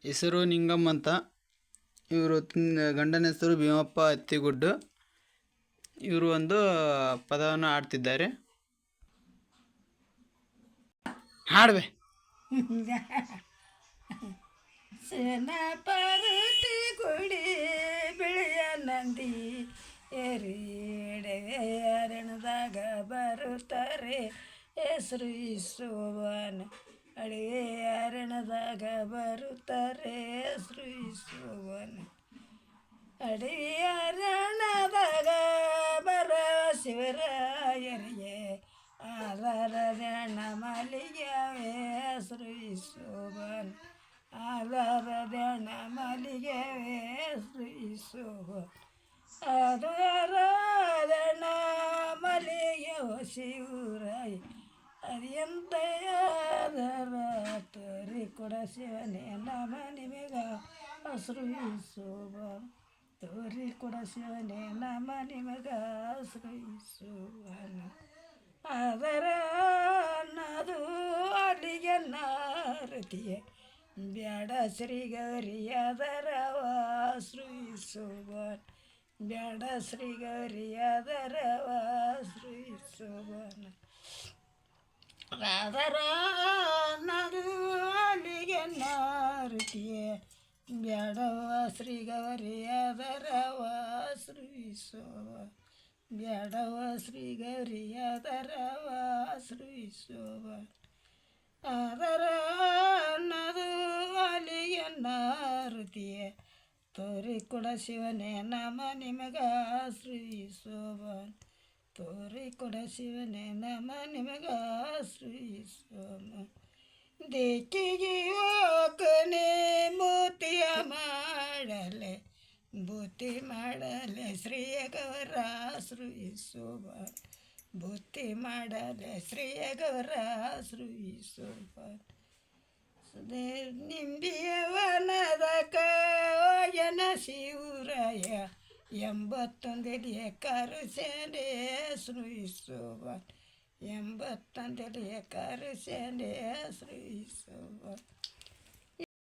ಹೆಸರು ನಿಂಗಮ್ ಅಂತ. ಇವರು ಗಂಡನ ಹೆಸರು ಭೀಮಪ್ಪ ಅತ್ತಿಗುಡ್ಡು. ಇವರು ಒಂದು ಪದವನ್ನು ಹಾಡ್ತಿದ್ದಾರೆ. ಹಾಡ್ಬೆ. ಸೇನಾಪತಿ ಗುಡಿ ಬಿಳಿಯ ನಂದಿ ಅರಣದಾಗ ಬರುತ್ತಾರೆ ಹೆಸರು ಇಸುವನ. ಅಡಿಗೆ ಅರಣದಾಗ ಬರುತ್ತಾರೆ ಹೆಸರು ಇಸುವನ. ಅಡಿಗೆ ಅರಣದಾಗ ಬರ ಶಿವರಾಯರಿಗೆ ಆಧಾರ ಜನ ಮಲ್ಲಿಗೆ ಹೆಸರು ಇಸುವನ. ಆಧಾರದಣ ಮಲ್ಲಿಗೆ ಹೆಸರು ಇಸುವನ. ಆಧಾರದಣ ಮಲ್ಲಿಗೆ ಶಿವರಾಯ ಅದೆಂತೆಯಾದರ ತೋರಿ ಕೊಡ ಶಿವನೇ ನಮ ನಿಮಗ ಹಸ್ರು ಇಸುವನ. ತೋರಿ ಕೊಡ ಶಿವನೇ ನಮ ನಿಮಗ ಹಸ್ರು ಇಸುವನ. ಅದರ ನದು ಅಲ್ಲಿಗೆ ನಾರತಿಯ ಬ್ಯಾಡ ಶ್ರೀ ಗೌರಿ ಅದರ ವಾಸ್ರು ಇಸುವನ. ಬ್ಯಾಡ ಶ್ರೀ ಗೌರಿ ಅದರ ವಾಸ್ರು ಇಸುವನ. ಅದರ ನದು ಅಲ್ಲಿಗೆ ನಾರತಿಯ ಬ್ಯಾಡವ ಶ್ರೀ ಗೌರಿ ಅದರ ವಾಸ್ರು ಇಸುವನ. ಬ್ಯಾಡವ ಶ್ರೀ ಗೌರಿ ಅದರ ವಾಸ್ರು ಇಸುವನ. ಅದರ ನದು ಅಲ್ಲಿಗೆ ನಾರತಿಯ ತೋರಿ ಕೊಡ ಶಿವನೇ ನಮ ನಿಮಗ ಹಸ್ರು ಇಸುವನ. ತೋರಿ ಕೊಡ ಶಿವನೇ ನಮ ನಿಮಗ ಹಸ್ರು ಇಸುವನ. ದೇಕಿಗೆ ಹೋಗನೆ ಮೋತಿಯ ಮಾಡಲೆ ಬೂತಿ ಮಾಡಲೆ ಶ್ರೀಯ ಗೌರ ಹಸ್ರು ಇಸುವನ. ಬೂತಿ ಮಾಡಲೆ ಶ್ರೀಯ ಗೌರ ಹಸ್ರು ಇಸುವನ. ನಿಂಬಿಯವನದ ಹೋಯನ ಶಿವರಾಯ 81 ಕರುಸೇನೆ ಹೆಸರು ಇಸುವನ. 81 ಕರುಸೇನೆ ಹೆಸರು ಇಸುವನ.